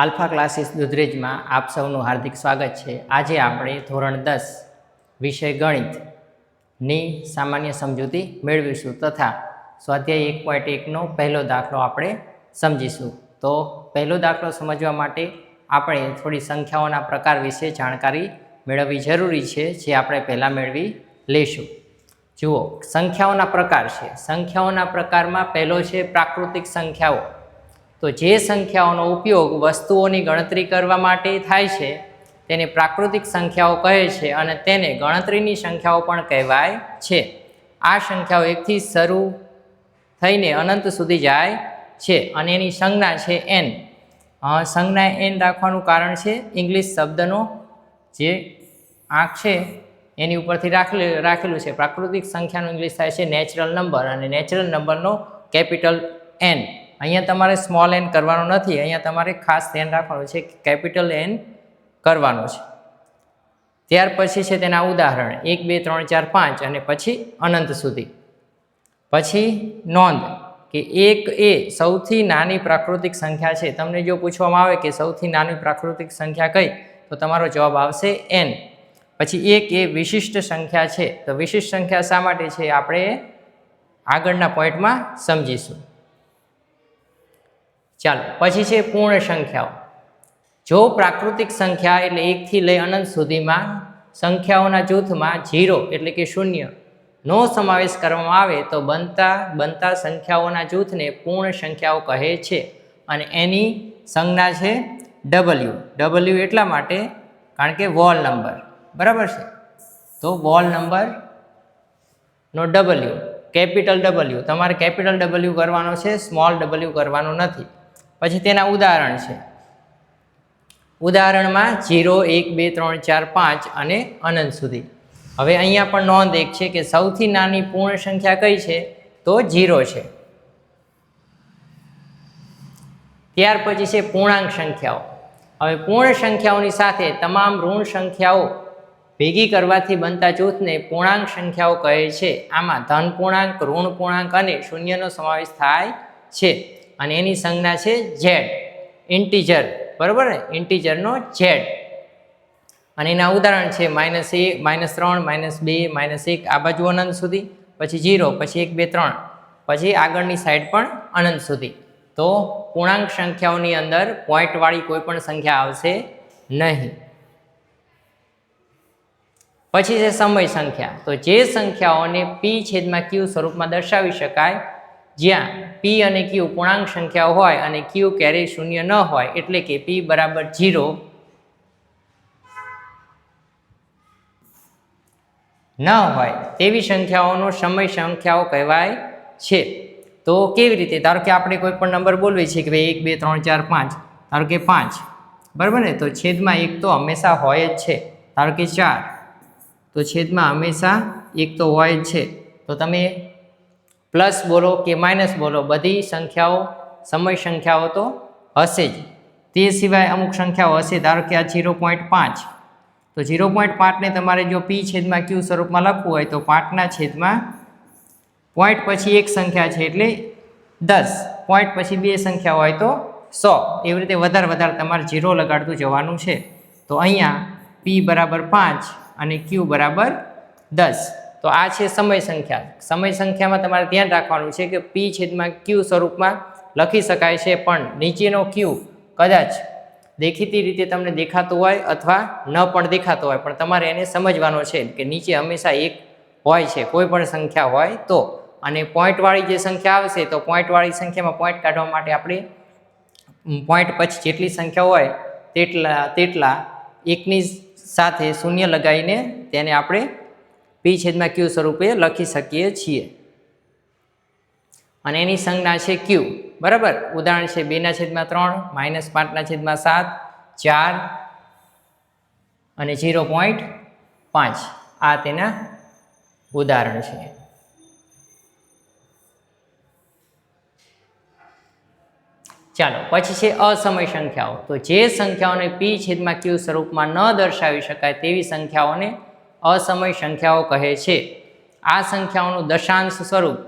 Alpha classes દુધરેજમાં આપ સૌનું હાર્દિક સ્વાગત છે। આજે આપણે ધોરણ 10 વિષય ગણિતની સામાન્ય સમજૂતી મેળવીશું તથા સ્વાધ્યાય 1.1નો પહેલો દાખલો આપણે સમજીશું। તો પહેલો દાખલો સમજવા માટે આપણે થોડી સંખ્યાઓના પ્રકાર વિશે જાણકારી મેળવવી જરૂરી છે, જે આપણે પહેલાં મેળવી લઈશું। જુઓ, સંખ્યાઓના પ્રકાર છે। સંખ્યાઓના પ્રકારમાં પહેલો છે પ્રાકૃતિક સંખ્યાઓ। તો જે સંખ્યાઓનો ઉપયોગ વસ્તુઓની ગણતરી કરવા માટે થાય છે તેને પ્રાકૃતિક સંખ્યાઓ કહે છે અને તેને ગણતરીની સંખ્યાઓ પણ કહેવાય છે। આ સંખ્યાઓ એકથી શરૂ થઈને અનંત સુધી જાય છે અને એની સંજ્ઞા છે n। સંજ્ઞા n રાખવાનું કારણ છે ઇંગ્લિશ શબ્દનો જે આંક છે એની ઉપરથી રાખેલું છે। પ્રાકૃતિક સંખ્યાનો ઇંગ્લિશ થાય છે નેચરલ નંબર અને નેચરલ નંબરનો કેપિટલ n। અહીંયા તમારે સ્મોલ n કરવાનો નથી, અહીંયા તમારે ખાસ ધ્યાન રાખવાનું છે કે કેપિટલ n કરવાનું છે। ત્યાર પછી છે તેના ઉદાહરણ 1 2 3 4 5 અને પછી અનંત સુધી। પછી નોંધ કે 1 એ સૌથી નાની પ્રાકૃતિક સંખ્યા છે। તમને જો પૂછવામાં આવે કે સૌથી નાની પ્રાકૃતિક સંખ્યા કઈ, તો તમારો જવાબ આવશે n। પછી 1 એ વિશિષ્ટ સંખ્યા છે। તો વિશિષ્ટ સંખ્યા શા માટે છે આપણે આગળના પોઈન્ટમાં સમજીશું। ચાલો, પછી છે પૂર્ણ સંખ્યાઓ। જો પ્રાકૃતિક સંખ્યા એટલે 1 થી લઈ અનંત સુધીમાં સંખ્યાઓના જૂથમાં 0 એટલે કે 0 નો સમાવેશ કરવામાં આવે તો બનતા સંખ્યાઓના જૂથને પૂર્ણ સંખ્યાઓ કહે છે અને એની સંજ્ઞા છે w। એટલા માટે કારણ કે વોલ નંબર, બરાબર છે। તો વોલ નંબરનો w, કેપિટલ w, તમારે કેપિટલ w કરવાનો છે, સ્મોલ w કરવાનો નથી। પછી તેના ઉદાહરણ છે। ઉદાહરણમાં 0 1 2 3 4 5 અને અનંત સુધી। હવે અહીંયા પણ નોંધ એક છે કે સૌથી નાની પૂર્ણ સંખ્યા કઈ છે, તો 0 છે। ત્યાર પછી છે પૂર્ણાંક સંખ્યાઓ। હવે પૂર્ણ સંખ્યાઓની સાથે તમામ ઋણ સંખ્યાઓ ભેગી કરવાથી બનતા જૂથને પૂર્ણાંક સંખ્યાઓ કહે છે। આમાં ધન પૂર્ણાંક, ઋણ પૂર્ણાંક અને શૂન્યનો સમાવેશ થાય છે અને એની સંજ્ઞા છે z, ઇન્ટીજર, બરાબર ને, ઇન્ટીજરનો z। અને એના ઉદાહરણ છે -1 -3 -2 -1 આ બાજુ અનંત સુધી, પછી 0, પછી 1 2 3, પછી આગળની સાઈડ પણ અનંત સુધી। તો પૂર્ણાંક સંખ્યાઓની અંદર પોઈન્ટવાળી કોઈ પણ સંખ્યા આવશે નહીં। પછી છે સમય સંખ્યા। તો જે સંખ્યાઓને p/q સ્વરૂપમાં દર્શાવી શકાય, જ્યાં p અને q પૂર્ણાંક સંખ્યાઓ હોય અને q ક્યારેય શૂન્ય ન હોય, એટલે કે p બરાબર 0 ન હોય તેવી સંખ્યાઓનો સમય સંખ્યાઓ કહેવાય છે। તો કેવી રીતે? ધારો કે આપણે કોઈ પણ નંબર બોલવીએ છીએ કે ભાઈ 1 2 3 4 5, ધારો કે 5, બરાબર ને, તો છેદમાં 1 તો હંમેશા હોય જ છે। ધારો કે 4, તો છેદમાં હંમેશા 1 તો હોય જ છે। તો તમે પ્લસ બોલો કે માઇનસ બોલો, બધી સંખ્યાઓ સમય સંખ્યાઓ તો હશે જ। તે સિવાય અમુક સંખ્યાઓ હશે, ધારો કે આ 0.5, તો 0.5ને તમારે જો p/q સ્વરૂપમાં લખવું હોય તો 5ના છેદમાં પોઈન્ટ પછી એક સંખ્યા છે એટલે 10, પોઈન્ટ પછી બે સંખ્યા હોય તો 100, એવી રીતે વધારે તમારે 0 લગાડતું જવાનું છે। તો અહીંયા p બરાબર 5 અને q બરાબર 10। તો આ છે સમય સંખ્યા। સમય સંખ્યામાં તમારે ધ્યાન રાખવાનું છે કે p/q સ્વરૂપમાં લખી શકાય છે, પણ નીચેનો q કદાચ દેખીતી રીતે તમને દેખાતો હોય અથવા ન પણ દેખાતો હોય, પણ તમારે એને સમજવાનો છે કે નીચે હંમેશા 1 હોય છે કોઈ પણ સંખ્યા હોય તો। અને પોઈન્ટવાળી જે સંખ્યા આવશે તો પોઈન્ટવાળી સંખ્યામાં પોઈન્ટ કાઢવા માટે આપણે પોઈન્ટ પછી જેટલી સંખ્યા હોય તેટલા એકની સાથે શૂન્ય લગાવીને તેને આપણે p/q સ્વરૂપે લખી શકીએ છીએ અને એની સંજ્ઞા છે q, બરાબર। ઉદાહરણ છે 2/3 -5/7, 4 અને 0.5, આ તેના ઉદાહરણ છે। ચાલો, પછી છે અસમય સંખ્યાઓ। તો જે સંખ્યાઓને p/q સ્વરૂપમાં ન દર્શાવી શકાય તેવી સંખ્યાઓને અસમય સંખ્યાઓ કહે છે। આ સંખ્યાઓનું દશાંશ સ્વરૂપ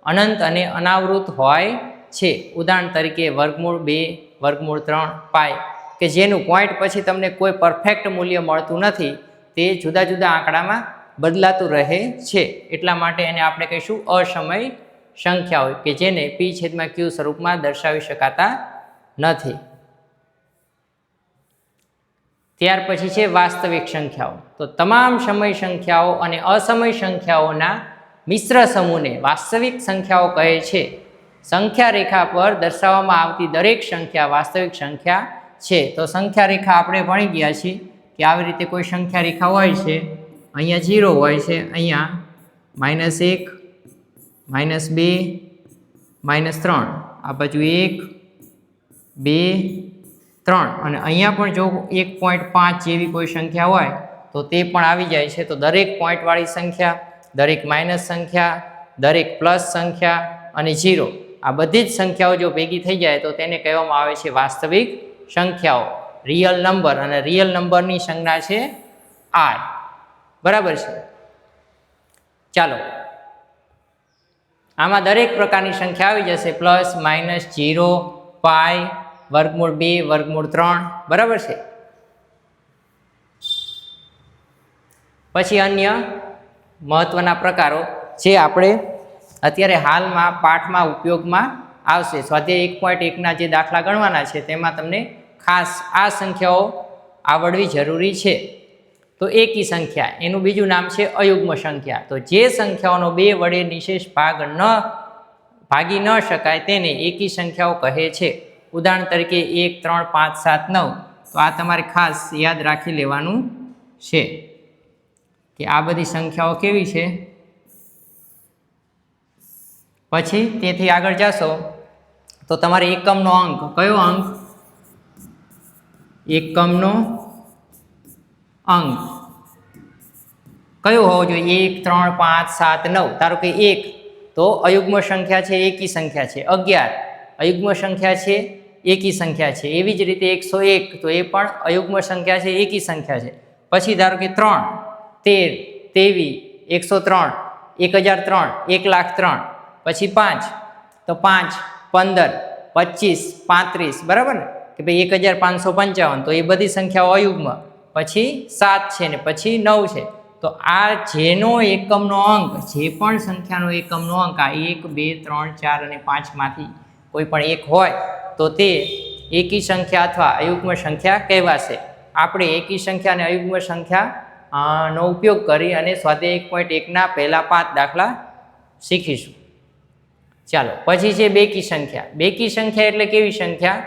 અનંત અને અનાવૃત હોય છે। ઉદાહરણ તરીકે વર્ગમૂળ 2, વર્ગમૂળ 3, પાઈ કે જેનું પોઈન્ટ પછી તમને કોઈ પરફેક્ટ મૂલ્ય મળતું નથી, તે જુદા જુદા આંકડામાં બદલાતું રહે છે, એટલા માટે એને આપણે કહીશું અસમય સંખ્યાઓ કે જેને p/q સ્વરૂપમાં દર્શાવી શકાતા નથી. ત્યાર પછી છે વાસ્તવિક સંખ્યાઓ. તો તમામ સમય સંખ્યાઓ અને અસમય સંખ્યાઓના મિશ્ર સમૂહને વાસ્તવિક સંખ્યાઓ કહે છે. સંખ્યા રેખા પર દર્શાવવામાં આવતી દરેક સંખ્યા વાસ્તવિક સંખ્યા છે. તો સંખ્યા રેખા આપણે ભણી ગયા છીએ કે આવી રીતે કોઈ સંખ્યા રેખા હોય છે, અહીંયા 0 હોય છે, અહીંયા -1 -2 -3, આ બાજુ 1 2 3 અને અહીંયા પણ જો 1.5 જેવી કોઈ સંખ્યા હોય તો તે પણ આવી જાય છે. તો દરેક પોઈન્ટવાળી સંખ્યા, દરેક માઇનસ સંખ્યા, દરેક પ્લસ સંખ્યા અને 0 આ બધી જ સંખ્યાઓ જો ભેગી થઈ જાય તો તેને કહેવામાં આવે છે વાસ્તવિક સંખ્યાઓ, રિયલ નંબર. અને રિયલ નંબરની સંજ્ઞા છે r. બરાબર છે. ચાલો, આમાં દરેક પ્રકારની સંખ્યા આવી જશે, પ્લસ માઇનસ 0 પાઈ વર્ગમૂળ 2 વર્ગમૂળ 3. બરાબર છે. પછી અન્ય મહત્વના પ્રકારો જે આપણે અત્યારે હાલમાં પાઠમાં ઉપયોગમાં આવશે. સ્વાધ્યાય 1.1ના જે દાખલા ગણવાના છે તેમાં તમને ખાસ આ સંખ્યાઓ આવડવી જરૂરી છે. તો એકી સંખ્યા, એનું બીજું નામ છે અયુગ્મ સંખ્યા. તો જે સંખ્યાઓનો 2 વડે નિશેષ ભાગી ન શકાય તેને એકી સંખ્યાઓ કહે છે. ઉદાહરણ તરીકે 1 3 5 7 9. તો આ તમારે ખાસ યાદ રાખી લેવાનું છે કે આ બધી સંખ્યાઓ કેવી છે. પછી તેથી આગળ જશો તો તમારે એકમનો અંક, કયો અંક? એકમનો અંક કયો હોવો જોઈએ? 1 3 5 7 9. ધારો કે 1 તો અયુગ્મ સંખ્યા છે, એકી સંખ્યા છે. 11 અયુગ્મ સંખ્યા છે, એકી સંખ્યા છે. એવી જ રીતે 101 તો એ પણ અયુગ્મ સંખ્યા છે, એકી સંખ્યા છે. પછી ધારો કે 3 13 23 103 1003 1,03,000. પછી 5 તો 5 15 25 35. બરાબર ને? કે ભાઈ 1555. તો એ બધી સંખ્યાઓ અયુગ્મ. પછી 7 છે ને પછી 9 છે. તો આ જેનો એકમનો અંક, જે પણ સંખ્યાનો એકમનો અંક આ 1 2 3 4 અને 5 માંથી કોઈ પણ એક હોય તો તે એકી સંખ્યા અથવા અયુગ્મ સંખ્યા કહેવાશે. આપણે એકી સંખ્યા અને અયુગ્મ સંખ્યા નો ઉપયોગ કરી અને સ્વાધ્યાય 1.1ના પહેલા 5 દાખલા શીખીશું. ચાલો, પછી છે બેકી સંખ્યા. બેકી સંખ્યા એટલે કેવી સંખ્યા?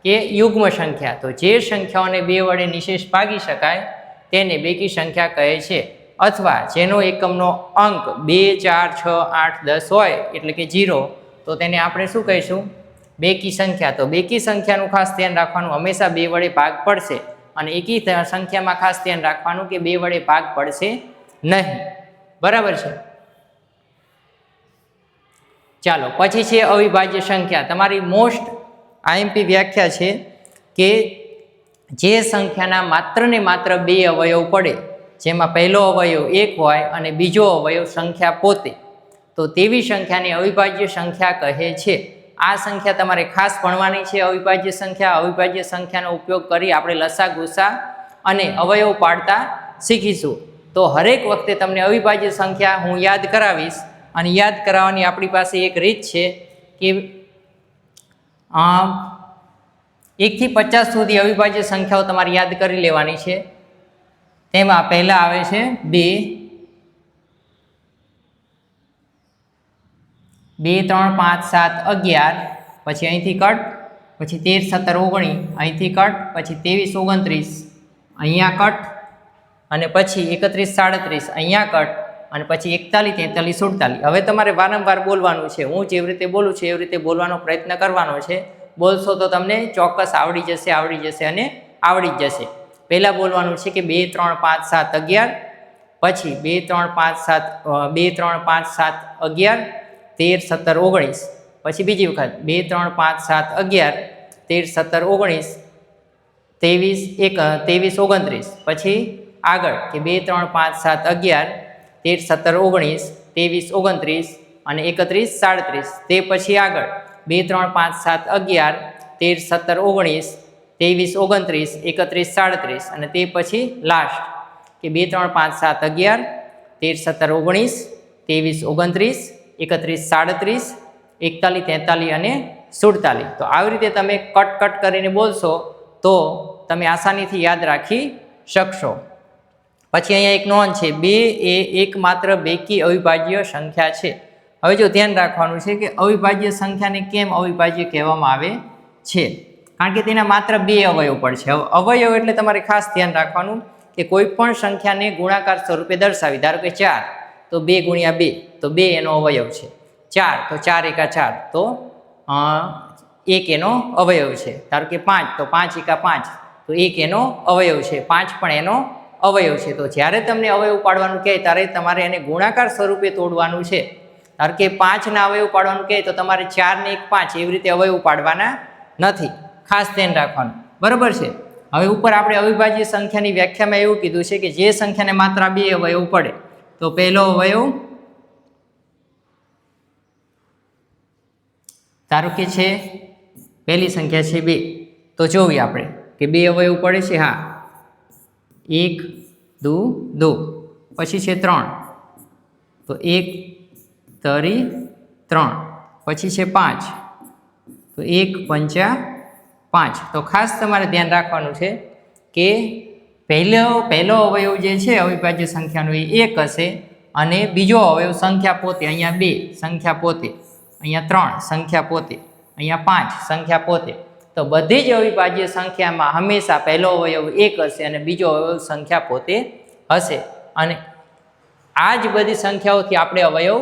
કે યુગ્મ સંખ્યા. તો જે સંખ્યાઓને 2 વડે નિશેષ ભાગી શકાય તેને બેકી સંખ્યા કહે છે. અથવા જેનો એકમનો અંક 2 4 6 8 10 હોય એટલે કે 0, તો તેને આપણે શું કહીશું? બેકી સંખ્યા. તો બેકી સંખ્યાનું ખાસ ધ્યાન રાખવાનું, હંમેશા 2 વડે ભાગ પડશે. અને એકી સંખ્યામાં ખાસ ધ્યાન રાખવાનું કે 2 વડે ભાગ પડશે નહીં. બરાબર છે. ચાલો, પછી છે અવિભાજ્ય સંખ્યા. તમારી મોસ્ટ આઈએમપી વ્યાખ્યા છે કે જે સંખ્યાના માત્ર ને માત્ર 2 અવયવ પડે, જેમાં પહેલો અવયવ 1 હોય અને બીજો અવયવ સંખ્યા પોતે, તો તેવી સંખ્યાને અવિભાજ્ય સંખ્યા કહે છે. આ સંખ્યા તમારે ખાસ ભણવાની છે, અવિભાજ્ય સંખ્યા. અવિભાજ્ય સંખ્યાનો ઉપયોગ કરી આપણે લસા ગુસા અને અવયવ પાડતા શીખીશું. તો હરેક વખતે તમને અવિભાજ્ય સંખ્યા હું યાદ કરાવીશ. અને યાદ કરાવવાની આપણી પાસે એક રીત છે કે 1 થી 50 સુધી અવિભાજ્ય સંખ્યાઓ તમારે યાદ કરી લેવાની છે. તેમાં પહેલા આવે છે 2 2 3 5 7 11. પછી અહીંથી કટ, પછી 13 17 19, અહીંથી કટ, પછી 23 29, અહીંયા કટ, અને પછી 31 37, અહીંયા કટ, અને પછી 41 43 47. હવે તમારે વારંવાર બોલવાનું છે. હું જેવી રીતે બોલું છું એવી રીતે બોલવાનો પ્રયત્ન કરવાનો છે. બોલશો તો તમને ચોક્કસ આવડી જશે અને આવડી જ જશે. પહેલાં બોલવાનું છે કે 2 3 5 7 11, પછી 2 3 5 7 2 3 5 7 11 13 17 19, પછી બીજી વખત 2 3 5 7 11 13 17 19 23 29, પછી આગળ કે 2 3 5 7 11 13 17 19 23 29 અને 31 37. તે પછી આગળ 2 3 5 7 11 13 17 19 23 29 31 37 અને તે પછી લાસ્ટ કે 2 3 5 7 11 13 17 19 23 29 31 37 41 43 અને 47. તો આવી રીતે તમે કટ કરીને બોલશો તો તમે આસાનીથી યાદ રાખી શકશો. પછી અહીંયા એક નોંધ છે, 2 એ એકમાત્ર બેકી અવિભાજ્ય સંખ્યા છે. હવે જો ધ્યાન રાખવાનું છે કે અવિભાજ્ય સંખ્યાને કેમ અવિભાજ્ય કહેવામાં આવે છે, કારણ કે તેના માત્ર 2 અવયવ પડશે. હવે અવયવ એટલે તમારે ખાસ ધ્યાન રાખવાનું કે કોઈ પણ સંખ્યાને ગુણાકાર સ્વરૂપે દર્શાવી, ધારો કે 4 તો 2 ગુણ્યા 2 તો 2 એનો અવયવ છે, 4 તો 4 એકા 4 તો 1 એનો અવયવ છે, ધારો કે 5 તો 5 એકા 5 તો 1 એનો અવયવ છે, 5 પણ એનો અવયવ છે. તો જ્યારે તમને અવયવ પાડવાનું કહે ત્યારે તમારે એને ગુણાકાર સ્વરૂપે તોડવાનું છે. ધારો કે 5 ના અવયવ પાડવાનું કહે તો તમારે 4 ને 1 5 એવી રીતે અવયવ પાડવાના નથી, ખાસ ધ્યાન રાખવાનું, બરાબર છે. હવે ઉપર આપણે અવિભાજ્ય સંખ્યાની વ્યાખ્યામાં એવું કીધું છે કે જે સંખ્યાને માત્ર 2 અવયવ પડે, તો પહેલો અવયવ ધારો કે છે પહેલી સંખ્યા છે 2, તો જોઈએ આપણે કે 2 અવયવ પડે છે. હા, 1 2 2, પછી છે 3 તો 1 તરી 3, પછી છે 5 તો 1 પંચા 5. તો ખાસ તમારે ધ્યાન રાખવાનું છે કે પહેલો અવયવ જે છે અવિભાજ્ય સંખ્યાનો એ 1 હશે અને બીજો અવયવ સંખ્યા પોતે, અહીંયા 2 સંખ્યા પોતે, અહીંયા 3 સંખ્યા પોતે, અહીંયા 5 સંખ્યા પોતે. તો બધી જ અવિભાજ્ય સંખ્યામાં હંમેશા પહેલો અવયવ 1 હશે અને બીજો અવયવ સંખ્યા પોતે હશે. અને આ જ બધી સંખ્યાઓથી આપણે અવયવ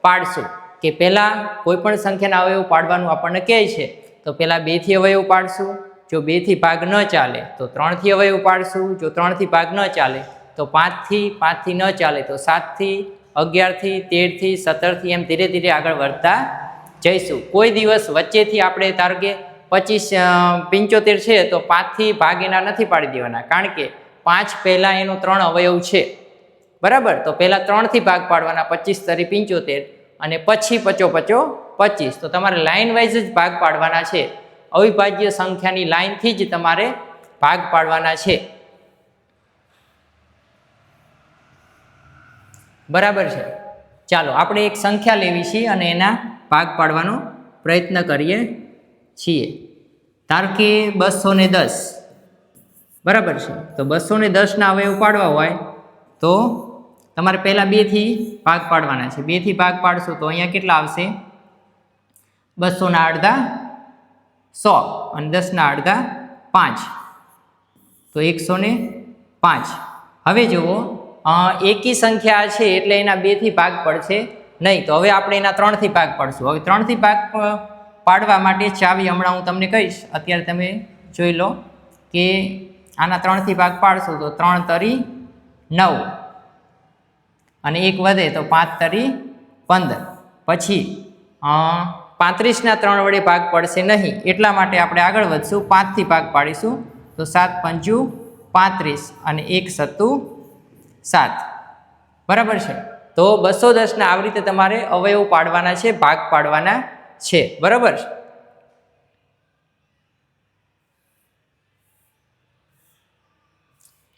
પાડશું કે પહેલાં કોઈ પણ સંખ્યાના અવયવ પાડવાનું આપણને કહે છે તો પહેલાં 2 થી અવયવ પાડશું, જો 2 થી ભાગ ન ચાલે તો 3 થી અવયવ પાડશું, જો 3 થી ભાગ ન ચાલે તો 5 થી ન ચાલે તો 7 થી, 11 થી, 13 થી, 17 થી, એમ ધીરે ધીરે આગળ વધતા જઈશું. કોઈ દિવસ વચ્ચેથી આપણે ધારો કે 25 75 છે તો 5 થી ભાગ એના નથી પાડી દેવાના, કારણ કે 5 પહેલાં એનો 3 અવયવ છે, બરાબર. તો પહેલાં 3 થી ભાગ પાડવાના, 25 તરી 75 અને પછી 5 5 25. તો તમારે લાઇન વાઇઝ જ ભાગ પાડવાના છે, અવિભાજ્ય સંખ્યાની લાઇનથી જ તમારે ભાગ પાડવાના છે, બરાબર છે. ચાલો આપણે એક સંખ્યા લેવી છે અને એના ભાગ પાડવાનો પ્રયત્ન કરીએ છીએ. ધારો કે 210, બરાબર છે. તો 210 ના અવયવ પાડવા હોય તો તમારે પહેલાં 2 થી ભાગ પાડવાના છે. 2 થી ભાગ પાડશો તો અહીંયા કેટલા આવશે? 200 ના અડધા 100 અને 10 ના અડધા 5, તો 105. હવે જુઓ, એકી સંખ્યા છે એટલે એના 2 થી ભાગ પડશે નહીં, તો હવે આપણે એના 3 થી ભાગ પાડશું. હવે 3 થી ભાગ પાડવા માટે ચાવી હમણાં હું તમને કહીશ, અત્યારે તમે જોઈ લો કે આના 3 થી ભાગ પાડશો તો 3 તરી 9 અને 1 વધે તો 5 તરી 15. પછી 35 ના 3 વડે ભાગ પડશે નહીં, એટલા માટે આપણે આગળ વધશું, 5 થી ભાગ પાડીશું તો 7 પંચું 35 અને 1 સત્તું 7, બરાબર છે. તો 210 ના આવી રીતે તમારે અવયવ પાડવાના છે, ભાગ પાડવાના છે, બરાબર.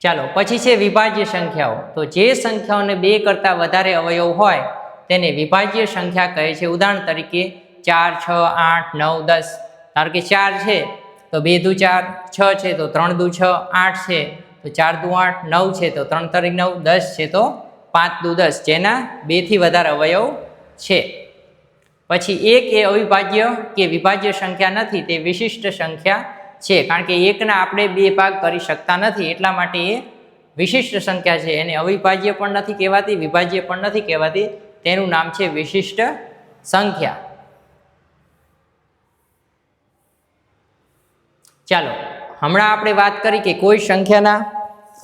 ચાલો પછી છે વિભાજ્ય સંખ્યાઓ. તો જે સંખ્યાઓને 2 કરતાં વધારે અવયવ હોય તેને વિભાજ્ય સંખ્યા કહે છે. ઉદાહરણ તરીકે 4 6 8 9 10. ધારો કે 4 છે તો 2 દુ 4, 6 છે તો 3 દુ 6, 8 છે તો 4 દુ 8, 9 છે તો 3 તરી 9, 10 છે તો 5 દુ 10, જેના 2 થી વધારે અવયવ છે. પછી 1 એ અવિભાજ્ય કે વિભાજ્ય સંખ્યા નથી, તે વિશિષ્ટ સંખ્યા છે, કારણ કે 1 ના આપણે 2 ભાગ કરી શકતા નથી, એટલા માટે એ વિશિષ્ટ સંખ્યા છે. એને અવિભાજ્ય પણ નથી કહેવાતી, વિભાજ્ય પણ નથી કહેવાતી, તેનું નામ છે વિશિષ્ટ સંખ્યા. ચાલો હમણાં આપણે વાત કરી કે કોઈ સંખ્યાના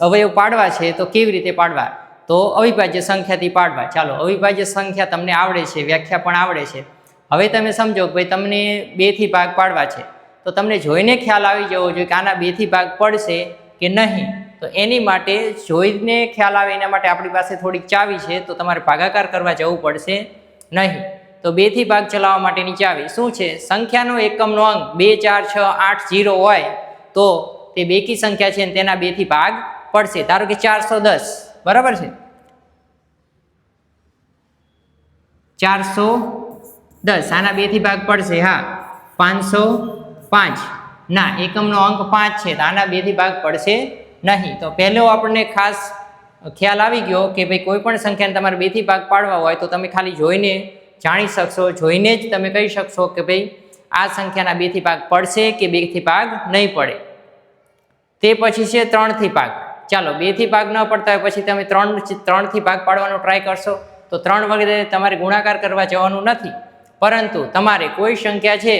અવયવ પાડવા છે તો કેવી રીતે પાડવા, તો અવિભાજ્ય સંખ્યાથી પાડવા. ચાલો અવિભાજ્ય સંખ્યા તમને આવડે છે, વ્યાખ્યા પણ આવડે છે. હવે તમે સમજો કે ભાઈ તમને 2 થી ભાગ પાડવા છે, તો તમને જોઈને ખ્યાલ આવી જવો જોઈએ કે આના 2 થી ભાગ પડશે કે નહીં. તો એની માટે જોઈને ખ્યાલ આવે એના માટે આપણી પાસે થોડીક ચાવી છે, તો તમારે ભાગાકાર કરવા જવું પડશે નહીં. તો 2 થી ભાગ ચલાવવા માટેની ચાવી શું છે? સંખ્યાનો એકમનો અંક 2 4 6 8 0 હોય તો તે બેકી સંખ્યા છે તેના 2 થી ભાગ પડશે. ધારો કે 410, બરાબર છે, 410 આના 2 થી ભાગ પડશે. હા, 505 ના, એકમનો અંક 5 છે તો આના 2 થી ભાગ પડશે નહીં. તો પહેલો આપણને ખાસ ખ્યાલ આવી ગયો કે ભાઈ કોઈ પણ સંખ્યાને તમારે 2 થી ભાગ પાડવા હોય તો તમે ખાલી જોઈને જાણી શકશો, જોઈને જ તમે કહી શકશો કે ભાઈ આ સંખ્યાના 2 થી ભાગ પડશે કે 2 થી ભાગ નહીં પડે. તે પછી છે 3 થી ભાગ. ચાલો, 2 થી ભાગ ન પડતા હોય પછી તમે 3 થી ભાગ પાડવાનો ટ્રાય કરશો તો 3 વખતે તમારે ગુણાકાર કરવા જવાનું નથી, પરંતુ તમારે કોઈ સંખ્યા છે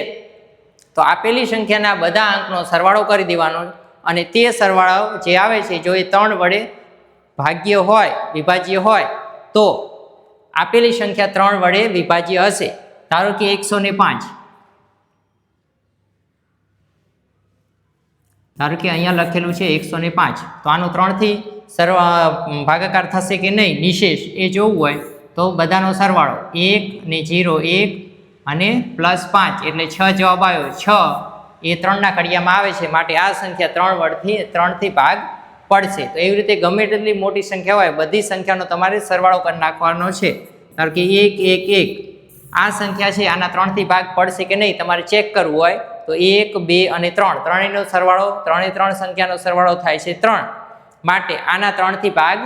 તો આપેલી સંખ્યાના બધા અંકનો સરવાળો કરી દેવાનો અને તે સરવાળો જે આવે છે જો એ 3 વડે ભાગ્ય હોય, વિભાજ્ય હોય તો આપેલી સંખ્યા 3 વડે વિભાજ્ય હશે. ધારો કે 105, ધારો કે અહીંયા લખેલું છે 105, તો આનો 3 થી ભાગાકાર થશે કે નહીં નિશેષ એ જોવું હોય તો બધાનો સરવાળો 1 ને 0 1 અને +5 એટલે 6 જવાબ આવ્યો. 6 એ 3ના ઘડિયામાં આવે છે માટે આ સંખ્યા 3 થી ભાગ પડશે. તો એવી રીતે ગમે તેટલી મોટી સંખ્યા હોય બધી સંખ્યાનો તમારે સરવાળો કરી નાખવાનો છે. ધારો કે 1 1 1 આ સંખ્યા છે આના 3 થી ભાગ પડશે કે નહીં તમારે ચેક કરવું હોય તો 1 2 અને 3 ત્રણેયનો સરવાળો, 3 સંખ્યાનો સરવાળો થાય છે 3, માટે આના 3 થી ભાગ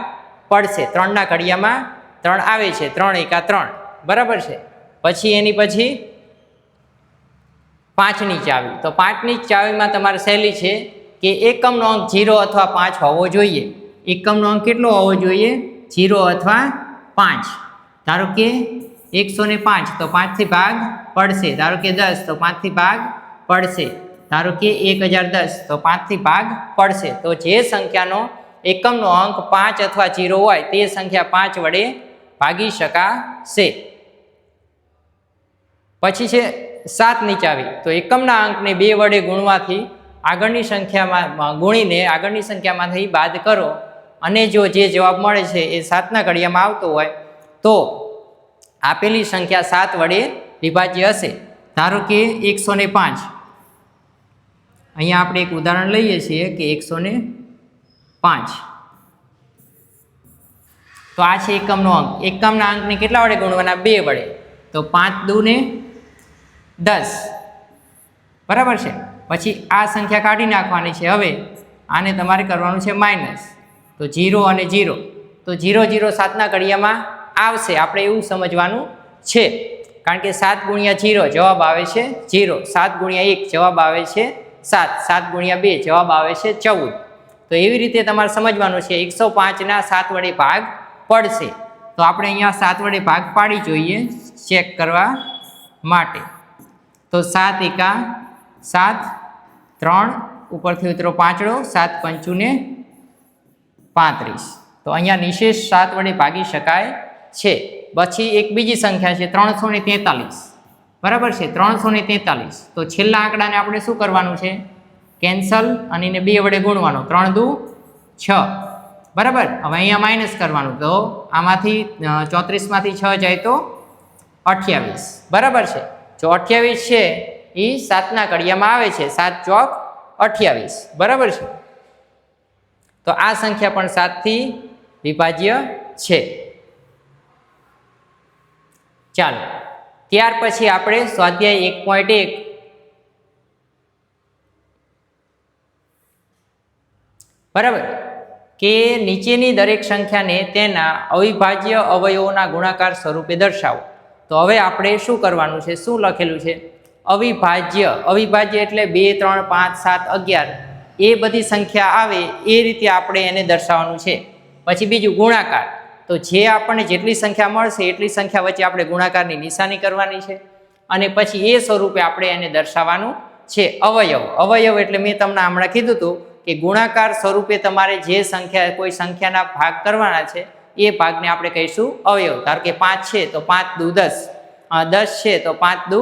પડશે. 3ના ઘડિયામાં 3 આવે છે, 3 એકા 3, બરાબર છે. પછી એની પછી 5ની ચાવી. તો 5ની ચાવીમાં તમારે સહેલી છે કે એકમનો અંક 0 અથવા 5 હોવો જોઈએ. એકમનો અંક કેટલો હોવો જોઈએ? 0 અથવા 5. ધારો કે 105 તો 5 થી ભાગ પડશે. ધારો કે 10 તો 5 થી ભાગ પડશે. ધારો કે 1010 તો 5 થી ભાગ પડશે. તો જે સંખ્યાનો એકમનો અંક 5 અથવા 0 હોય તે સંખ્યા 5 વડે ભાગી શકાશે. પછી છે 7ની ચાવી. તો એકમના અંકને 2 વડે ગુણવાથી આગળની સંખ્યામાં ગુણીને આગળની સંખ્યામાંથી બાદ કરો અને જો જે જવાબ મળે છે એ 7ના ઘડિયામાં આવતો હોય તો આપેલી સંખ્યા 7 વડે વિભાજ્ય હશે. ધારો કે 105, અહીંયા આપણે એક ઉદાહરણ લઈએ છીએ કે 105, તો આ છે એકમનો અંક. એકમના અંકને કેટલા વડે ગુણવાના? 2 વડે. તો 5 દુ ને 10, બરાબર છે. પછી આ સંખ્યા કાઢી નાખવાની છે. હવે આને તમારે કરવાનું છે માઇનસ. તો 0 અને 0, તો 0 0 7ના ઘડિયામાં આવશે, આપણે એવું સમજવાનું છે. કારણ કે 7 ગુણ્યા 0 જવાબ આવે છે 0, 7 ગુણ્યા 1 જવાબ આવે છે 7, 7 ગુણ્યા 2 જવાબ આવે છે 14. તો એવી રીતે તમારે સમજવાનું છે. 105ના 7 વડે ભાગ પડશે. તો આપણે અહીંયા 7 વડે ભાગ પાડી જોઈએ ચેક કરવા માટે. તો 7 એકા 7, 3 ઉપરથી ઉતરો 5, 7 પંચું ને 35. તો અહીંયા નિશેષ 7 વડે ભાગી શકાય છે. પછી એક બીજી સંખ્યા છે 343, બરાબર છે, 343. તો છેલ્લા આંકડાને આપણે શું કરવાનું છે? કેન્સલ અને એને 2 વડે ગુણવાનો. 3 દુ 6, બરાબર. હવે અહીંયા માઇનસ કરવાનું. તો આમાંથી 34માંથી 6 જાય તો 28, બરાબર છે. જો 28 છે એ 7ના ઘડિયામાં આવે છે, 7 ચોક 28, બરાબર છે. તો આ સંખ્યા પણ 7 થી વિભાજ્ય છે. ચાલો, ત્યાર પછી આપણે સ્વાધ્યાય 1.1 બરાબર કે નીચેની દરેક સંખ્યાને તેના અવિભાજ્ય અવયવોના ગુણાકાર સ્વરૂપે દર્શાવો. તો હવે આપણે શું કરવાનું છે? શું લખેલું છે? અવિભાજ્ય. અવિભાજ્ય એટલે 2 3 5 7 11 એ બધી સંખ્યા આવે એ રીતે આપણે એને દર્શાવવાનું છે. પછી બીજું ગુણાકાર. તો જે આપણને જેટલી સંખ્યા મળશે એટલી સંખ્યા વચ્ચે આપણે ગુણાકારની નિશાની કરવાની છે અને પછી એ સ્વરૂપે આપણે એને દર્શાવવાનું છે. અવયવ. અવયવ એટલે મેં તમને હમણાં કીધું હતું કે ગુણાકાર સ્વરૂપે તમારે જે સંખ્યા કોઈ સંખ્યાના ભાગ કરવાના છે એ ભાગને આપણે કહીશું અવયવ. ધારો કે 5 છે તો 5 દુ 10, 10 છે તો 5 દુ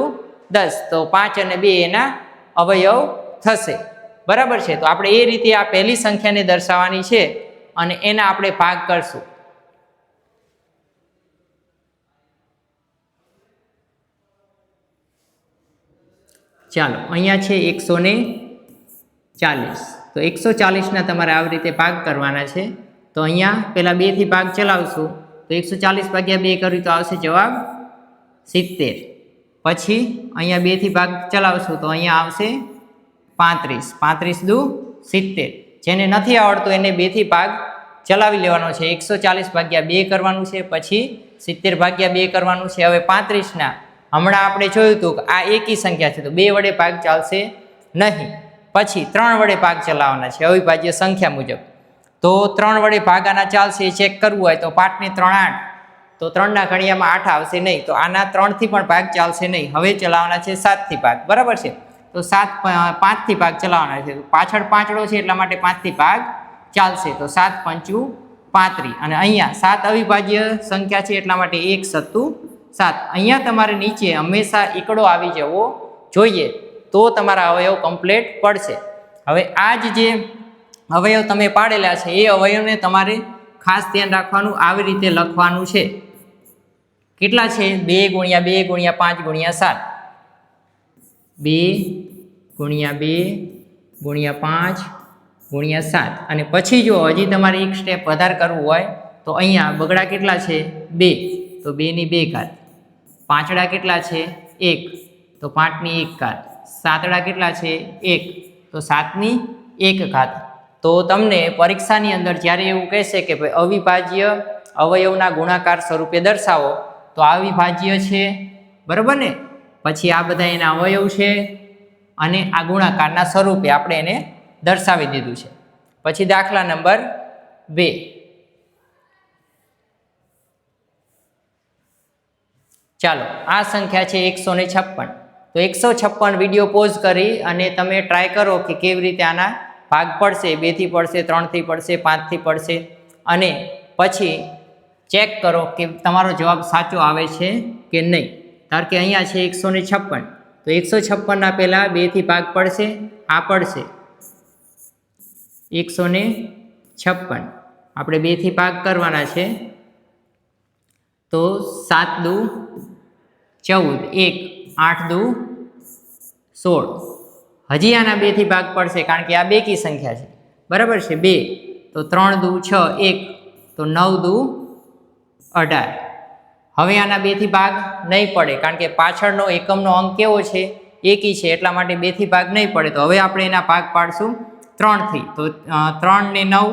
10, તો 5 અને 2 એના અવયવ થશે, બરાબર છે. તો આપણે એ રીતે આ પહેલી સંખ્યાને દર્શાવવાની છે અને એના આપણે ભાગ કરશું. ચાલો, અહીંયા છે 104, 40. તો 140ના તમારે આવી રીતે ભાગ કરવાના છે. તો અહીંયા પહેલાં 2થી ભાગ ચલાવશું તો 140 ભાગ્યા 2 કર્યું તો આવશે જવાબ 70. પછી અહીંયા 2થી ભાગ ચલાવશું તો અહીંયા આવશે 35. 35 દુ 70. જેને નથી આવડતું એને 2થી ભાગ ચલાવી લેવાનો છે. 140 ભાગ્યા 2 કરવાનું છે, પછી 70 ભાગ્યા 2 કરવાનું છે. હવે 35ના હમણાં આપણે જોયું હતું કે આ એકી સંખ્યા છે તો 2 વડે ભાગ ચાલશે નહીં. પછી 3 વડે ભાગ ચલાવવાના છે અવિભાજ્ય સંખ્યા મુજબ. તો 3 વડે ભાગ આના ચાલશે એ ચેક કરવું હોય તો 5 ને 3 8. તો 3ના ઘડિયામાં 8 આવશે નહીં. તો આના 3થી પણ ભાગ ચાલશે નહીં. હવે ચલાવવાના છે 7થી ભાગ. બરાબર છે. તો 5થી ભાગ ચલાવવાના છે. પાછળ પાંચડો છે એટલા માટે 5થી ભાગ ચાલશે. તો 7 પંચું 35. અને અહીંયા 7 અવિભાજ્ય સંખ્યા છે એટલા માટે 1 સત્તું 7. અહીંયા તમારે નીચે હંમેશા એકડો આવી જવો જોઈએ તો તમારા અવયવ કમ્પ્લીટ પડશે. હવે આ જે અવયવ તમે પાડેલા છે એ અવયવને તમારે ખાસ ધ્યાન રાખવાનું, આવી રીતે લખવાનું છે. કેટલા છે? 2 ગુણ્યા 2 ગુણ્યા 5 ગુણ્યા 7. 2 ગુણ્યા 2 ગુણ્યા 5 ગુણ્યા 7. અને પછી જો હજી તમારે એક સ્ટેપ વધારે કરવું હોય તો અહીંયા બગડા કેટલા છે? 2. તો 2ની 2 ઘાત. પાંચડા કેટલા છે? 1. તો 5ની 1 ઘાત. સાતડા કેટલા છે? 1. તો 7ની 1 ઘાત. તો તમને પરીક્ષાની અંદર જ્યારે એવું કહેશે કે ભાઈ અવિભાજ્ય અવયવના ગુણાકાર સ્વરૂપે દર્શાવો તો અવિભાજ્ય છે, બરાબર ને? પછી આ બધા એના અવયવ છે અને આ ગુણાકારના સ્વરૂપે આપણે એને દર્શાવી દીધું છે. પછી દાખલા નંબર 2. ચાલો, આ સંખ્યા છે 156. તો 156 વિડીયો પોઝ કરી અને તમે ટ્રાય કરો કે કેવી રીતે આના ભાગ પડશે. 2થી પડશે, 3થી પડશે, 5થી પડશે, અને પછી ચેક કરો કે તમારો જવાબ સાચો આવે છે કે નહીં. ધારો કે અહીંયા છે 156. તો 156ના પહેલાં 2થી ભાગ પડશે, આ પડશે 156. આપણે 2થી ભાગ કરવાના છે. તો 7 દુ 14, 1 8 દુ 16. હજી આના 2થી ભાગ પડશે કારણ કે આ બેકી સંખ્યા છે, બરાબર છે. 2 તો 3 દુ 6, 1 તો 9 દુ 18. હવે આના 2થી ભાગ નહીં પડે કારણ કે પાછળનો એકમનો અંક કેવો છે? એકી છે, એટલા માટે 2થી ભાગ નહીં પડે. તો હવે આપણે એના ભાગ પાડશું 3થી. તો 3 ને 9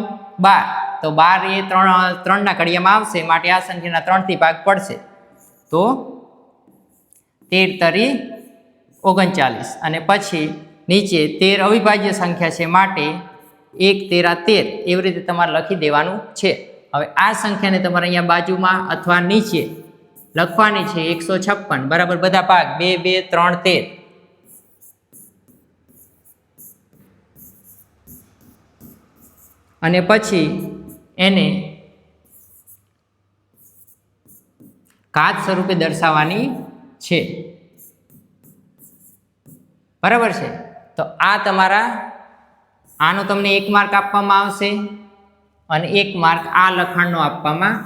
12. તો 12 એ 3ના ઘડિયામાં આવશે, માટે આ સંખ્યાના 3થી ભાગ પડશે. તો 13 તરી 39. અને પછી નીચે 13 અવિભાજ્ય સંખ્યા છે માટે 1 13 13 એવી રીતે તમારે લખી દેવાનું છે. હવે આ સંખ્યાને તમારે અહીંયા બાજુમાં અથવા નીચે લખવાની છે 156 બરાબર બધા ભાગ 2 2 3 13. અને પછી એને ઘાત સ્વરૂપે દર્શાવવાની છે, બરાબર છે. તો આ તમારા આનો તમને 1 માર્ક આપવામાં આવશે અને 1 માર્ક આ લખાણનો આપવામાં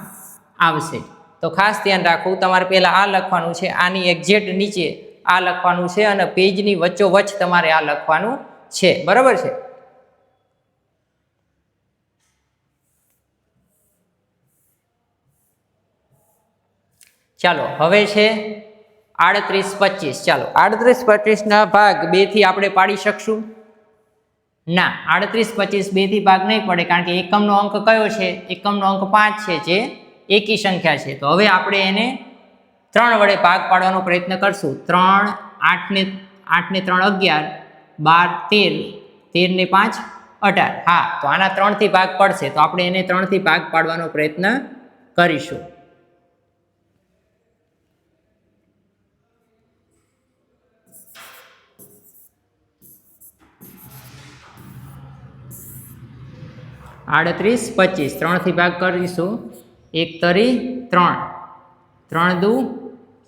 આવશે. તો ખાસ ધ્યાન રાખવું, તમારે પહેલાં આ લખવાનું છે, આની એક્ઝેક્ટ નીચે આ લખવાનું છે અને પેજની વચ્ચોવચ્ચ તમારે આ લખવાનું છે, બરાબર છે. ચાલો, હવે છે 38 25. ચાલો, 38 25ના ભાગ 2થી આપણે પાડી શકશું? ના, 38 25 2થી ભાગ નહીં પડે કારણ કે એકમનો અંક કયો છે? એકમનો અંક 5 છે, જે એકી સંખ્યા છે. તો હવે આપણે એને 3 વડે ભાગ પાડવાનો પ્રયત્ન કરશું. 3 8 ને 3 11, 12 13, 13 ને 5 18. હા, તો આના 3થી ભાગ પડશે, તો આપણે એને 3થી ભાગ પાડવાનો પ્રયત્ન કરીશું. આડત્રીસ 25 3થી ભાગ કરીશું. 1 તરી 3, 3 દુ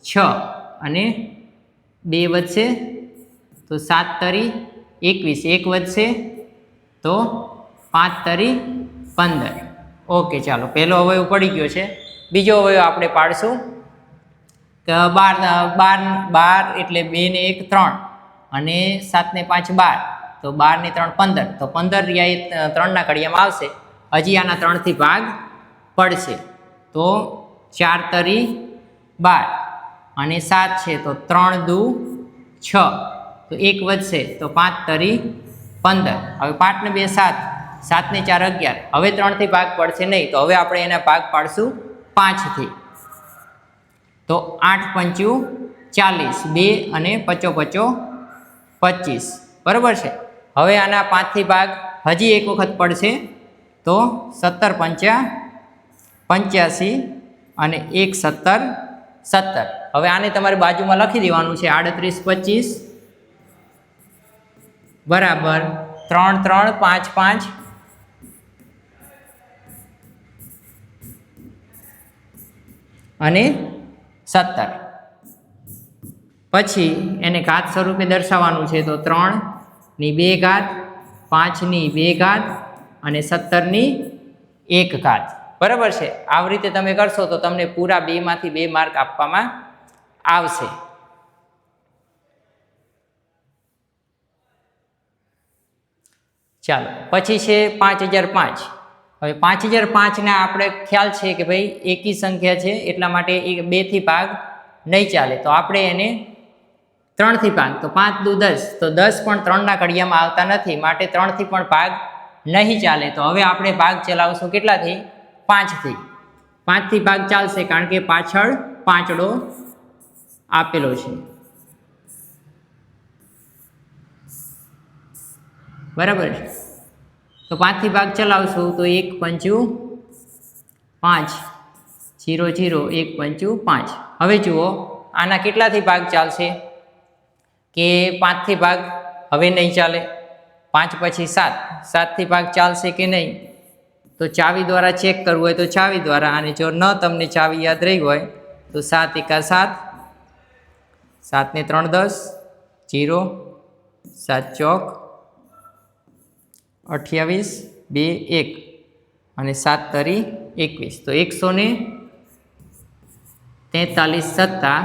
6 અને 2 વધશે તો 7 તરી 21, 1 વધશે તો 5 તરી 15. ઓકે, ચાલો, પહેલો અવયવ પડી ગયો છે. બીજો અવયવ આપણે પાડશું. 12 એટલે 2 ને 1 3 અને 7 ને 5 12. તો 12 ને 3 15, તો 15 રહ્યા 3ના કડિયામાં આવશે, હજી આના 3થી ભાગ પડશે, તો 4 તરી 12 અને 7 છે તો 3 દુ 6, તો 1 વધશે તો 5 તરી 15, હવે 5 ને 2 7, 7 ને 4 11, હવે 3થી ભાગ પડશે નહીં, તો હવે આપણે એના ભાગ પાડશું 5થી, તો 8 પંચું 40, 2 અને 5 5 25, બરાબર છે। હવે આના 5થી ભાગ હજી એક વખત પડશે, તો 17 પંચા 85 અને 1 17 17, હવે આને તમારે બાજુમાં લખી દેવાનું છે, 38 25 બરાબર 3 3 5 5 અને 17, પછી એને ઘાત સ્વરૂપે દર્શાવવાનું છે, તો 3 ની 2 ઘાત, 5 ની 2 ઘાત અને 17 ની 1 ઘાત, બરાબર છે। આવી રીતે તમે કરશો તો તમને પૂરા 2 માંથી 2 માર્ક આપવામાં આવશે। ચાલો પછી છે 5005, હવે 5005 ને આપણે ખ્યાલ છે કે ભાઈ એકી સંખ્યા છે એટલા માટે 2 થી ભાગ નહીં ચાલે, તો આપણે એને 3 થી ભાગ, તો 5 દુ 10, તો 10 પણ 3ના કડિયામાં આવતા નથી, માટે 3 થી પણ ભાગ નહીં ચાલે, તો હવે આપણે ભાગ ચલાવશું કેટલાથી? 5થી, 5 થી ભાગ ચાલશે કારણ કે પાછળ પાંચડો આપેલો છે, બરાબર છે। તો 5 થી ભાગ ચલાવશું તો 1 પંચું 5, 0 0, 1 પંચું 5, હવે જુઓ આના કેટલાથી ભાગ ચાલશે કે 5 થી ભાગ હવે નહીં ચાલે, 5 પછી 7, 7 થી ભાગ ચાલશે કે નહીં, તો ચાવી દ્વારા ચેક કરવું હોય તો ચાવી દ્વારા, અને જો ન તમને ચાવી યાદ રહી હોય તો 7 એકા 7, 7 ને 3 10, 0, 7 ચોક 28, 2 1 અને 7 તરી 21, તો 143 સત્તા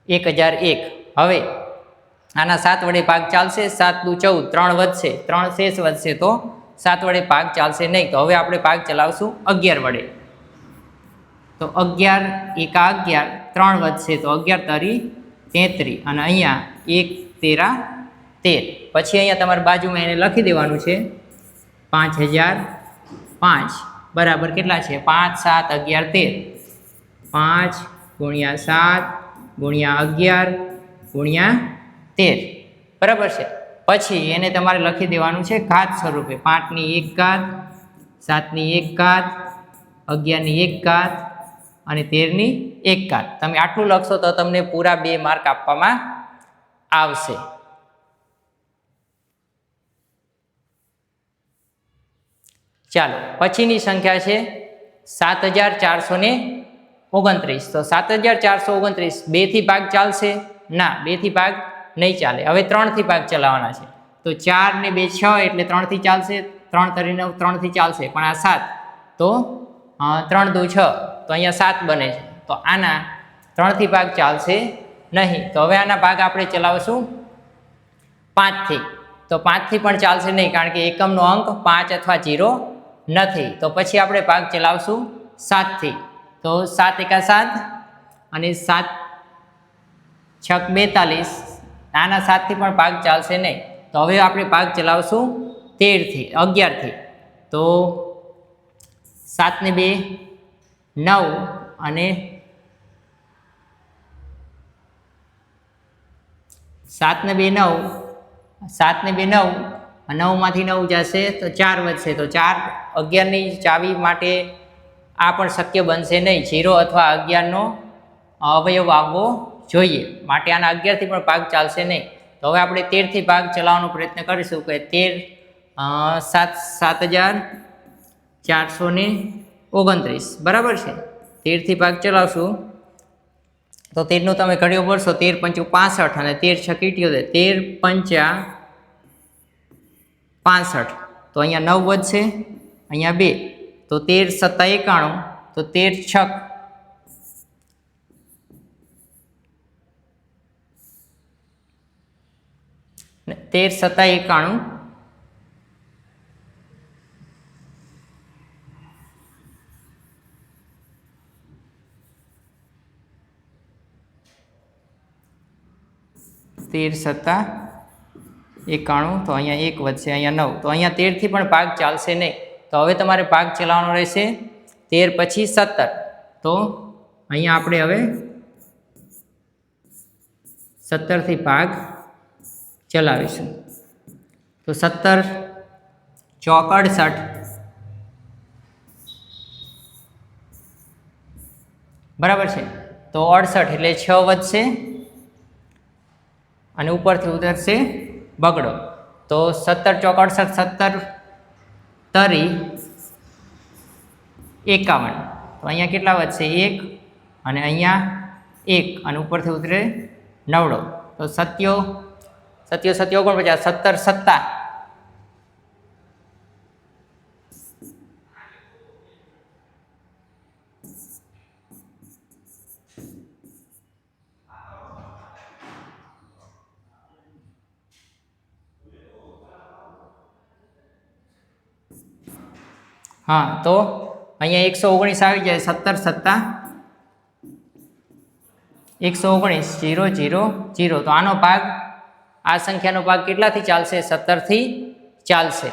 1001, હવે આના 7 વડે ભાગ ચાલશે, 7 દુ 14, 3 વધશે, 3 શેષ વધશે, તો 7 વડે ભાગ ચાલશે નહીં, તો હવે આપણે ભાગ ચલાવશું 11 વડે, તો 11 એકા 11, 3 વધશે તો 11 તરી 33, અને અહીંયા 1 13 13, પછી અહીંયા તમારી બાજુમાં એને લખી દેવાનું છે 5005 બરાબર કેટલા છે? 5 7 11 13, 5 ગુણ્યા 7 ગુણ્યા 11 ગુણ્યા 13, બરાબર છે। પછી એને તમારે લખી દેવાનું છે ઘાત સ્વરૂપે, 5 ની 1 ઘાત, 7 ની 1 ઘાત, 11 ની 1 ઘાત અને 13 ની 1 ઘાત, તમે આટલું લખશો તો તમને પૂરા 2 માર્ક આપવામાં આવશે। ચાલો પછીની સંખ્યા છે 7429, તો 7429 2 થી ભાગ ચાલશે? ના, 2 થી ભાગ નહીં ચાલે, હવે 3 થી ભાગ ચલાવવાના છે, તો 4 ને 2 6 એટલે 3 થી ચાલશે, 3 તરી 9 3 થી ચાલશે, પણ આ 7 તો 3 દુ 6, તો અહીંયા 7 બને છે, તો આના 3 થી ભાગ ચાલશે નહીં, તો હવે આના ભાગ આપણે ચલાવશું 5 થી, તો 5 થી પણ ચાલશે નહીં કારણ કે એકમનો અંક 5 અથવા 0 નથી, તો પછી આપણે ભાગ ચલાવશું 7 થી, તો 7 એકા 7 અને 7 છક 42, આના 7 થી પણ ભાગ ચાલશે નહીં, તો હવે આપણે ભાગ ચલાવશું 13 થી 11 થી, તો 7 ને 2 9 અને 7 ને 2 9, 7 ને 2 9, 9 માંથી 9 જશે તો 4 વધશે, તો 4 11 ની ચાવી માટે આ પણ શક્ય બનશે નહીં, 0 અથવા 11 નો અવયવ આવવો જોઈએ, માટે આના 11 થી પણ ભાગ ચાલશે નહીં, તો હવે આપણે 13 થી ભાગ ચલાવવાનો પ્રયત્ન કરીશું કે 7429 બરાબર છે। 13 થી ભાગ ચલાવશું તો 13 નો તમે ઘડિયો ભરશો, 13 પંચું 65 અને 13 છક 78, 13 પંચા 65, તો અહીંયા 9 વધશે, અહીંયા 2, તો 13 સત્તા 91, તો 13 છક 88, 13 સત્તા 91, તેર સત્તા 91, તો અહીંયા 1 વધશે, અહીંયા 9, તો અહીંયા 13 થી પણ ભાગ ચાલશે નહીં. તો હવે તમારે ભાગ ચલાવવાનો રહેશે 13 પછી 17. તો અહીંયા આપણે હવે 17 થી ભાગ ચલાવીશું. તો 17 ચોક 68, બરાબર છે. તો 68 એટલે 6 વધશે અને ઉપરથી ઉતરશે બગડો. તો 17 ચોક 68, 17 તરી 51, તો અહીંયા કેટલા વધશે 1 અને અહીંયા 1 અને ઉપરથી ઉતરે 9. તો 7 7 49, 17 સત્તા 119 અહીંયા 119 આવી જાય. 17 સત્તા 119, 0 0 0. તો આનો ભાગ, આ સંખ્યાનો ભાગ કેટલાથી ચાલશે? 17 થી ચાલશે.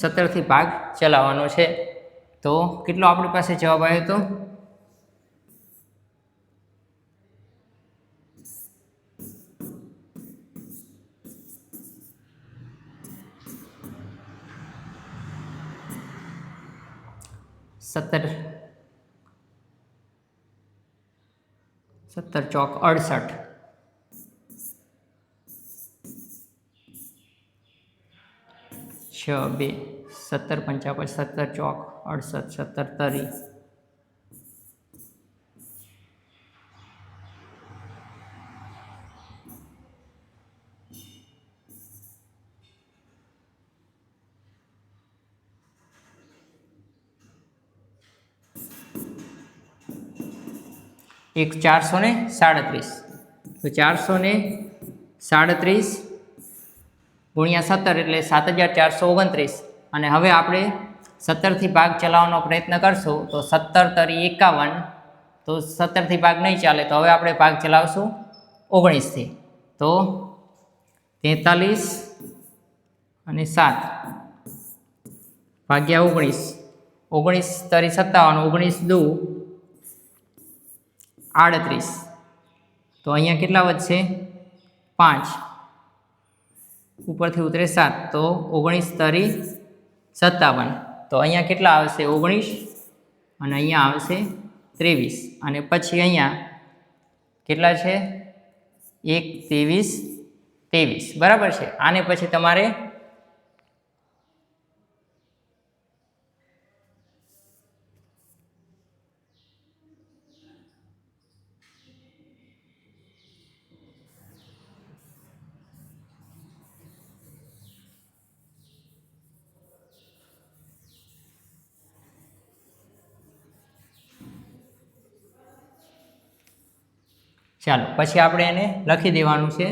સત્તરથી ભાગ ચલાવવાનો છે. તો કેટલો આપણી પાસે જવાબ આવ્યો હતો? સત્તર ચોક 68, 6 2, 17 55, 17 ચોક 68, 17 તરી 437. તો 437 ગુણ્યા 17 એટલે 7429. અને હવે આપણે 17થી ભાગ ચલાવવાનો પ્રયત્ન કરશું. તો 17 તરી 51, તો 17થી ભાગ નહીં ચાલે. તો હવે આપણે ભાગ ચલાવશું 19થી. તો 43 અને 7 ભાગ્યા 19, 19 તરી 57, 19 દુ 38. તો અહીંયા કેટલા વધશે? 5, ઉપરથી ઉતરે 7, તો 19 તરી 57. તો અહીંયા કેટલા આવશે? 19 અને અહીંયા આવશે 23. અને પછી અહીંયા કેટલા છે? 1 23 23, બરાબર છે. આને પછી તમારે ચાલો પછી આપણે એને લખી દેવાનું છે.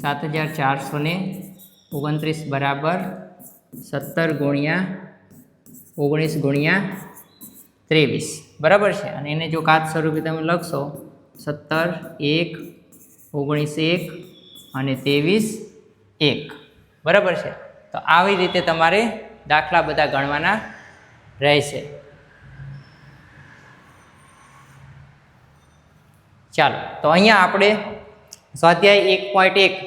7429 બરાબર 17 ગુણ્યા 19 ગુણ્યા 23, બરાબર છે. અને એને જો ઘાત સ્વરૂપે તમે લખશો 17 1 19 1 અને 23 1, બરાબર છે. તો આવી રીતે તમારે દાખલા બધા ગણવાના રહેશે. ચાલો તો અહીંયા આપણે સ્વાધ્યાય 1.1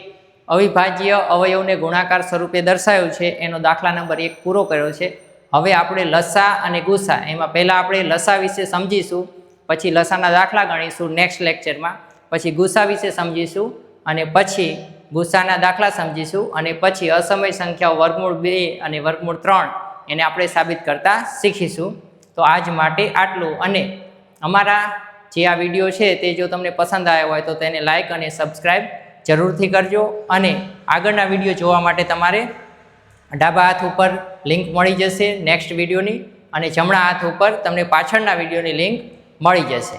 અવિભાજ્ય અવયવને ગુણાકાર સ્વરૂપે દર્શાવ્યું છે એનો દાખલા નંબર 1 પૂરો કર્યો છે. હવે આપણે લસા અને ગુસા, એમાં પહેલાં આપણે લસા વિશે સમજીશું, પછી લસાના દાખલા ગણીશું નેક્સ્ટ લેક્ચરમાં, પછી ગુસા વિશે સમજીશું અને પછી ગુસ્સાના દાખલા સમજીશું અને પછી અસમય સંખ્યાઓ વર્ગમૂળ 2 અને વર્ગમૂળ 3 એને આપણે સાબિત કરતા શીખીશું. તો આજ માટે આટલું. અને અમારા જે આ વિડીયો છે તે જો તમને પસંદ આવ્યો હોય તો તેને લાઈક અને સબસ્ક્રાઈબ જરૂરથી કરજો. અને આગળના વિડીયો જોવા માટે તમારે ડાબા હાથ ઉપર લિંક મળી જશે નેક્સ્ટ વિડીયોની, અને જમણા હાથ ઉપર તમને પાછળના વિડીયોની લિંક મળી જશે.